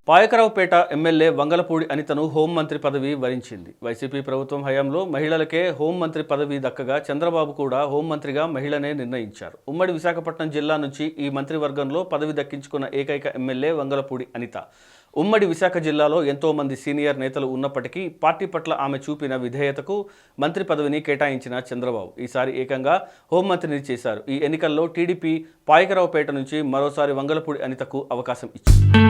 Payakaraopeta MLA Vangalapudi అనితను హోంమంత్రి పదవి వరించింది. వైసీపీ ప్రభుత్వం హయాంలో మహిళలకే హోంమంత్రి పదవి దక్కగా చంద్రబాబు కూడా హోంమంత్రిగా మహిళనే నిర్ణయించారు. ఉమ్మడి విశాఖపట్నం జిల్లా నుంచి ఈ మంత్రివర్గంలో పదవి దక్కించుకున్న ఏకైక ఎమ్మెల్యే వంగలపూడి అనిత. ఉమ్మడి విశాఖ జిల్లాలో ఎంతో మంది సీనియర్ నేతలు ఉన్నప్పటికీ పార్టీ పట్ల ఆమె చూపిన విధేయతకు మంత్రి పదవిని కేటాయించిన చంద్రబాబు ఈసారి ఏకంగా హోంమంత్రిని చేశారు. ఈ ఎన్నికల్లో టీడీపీ పాయకరావుపేట నుంచి మరోసారి వంగలపూడి అనితకు అవకాశం ఇచ్చింది.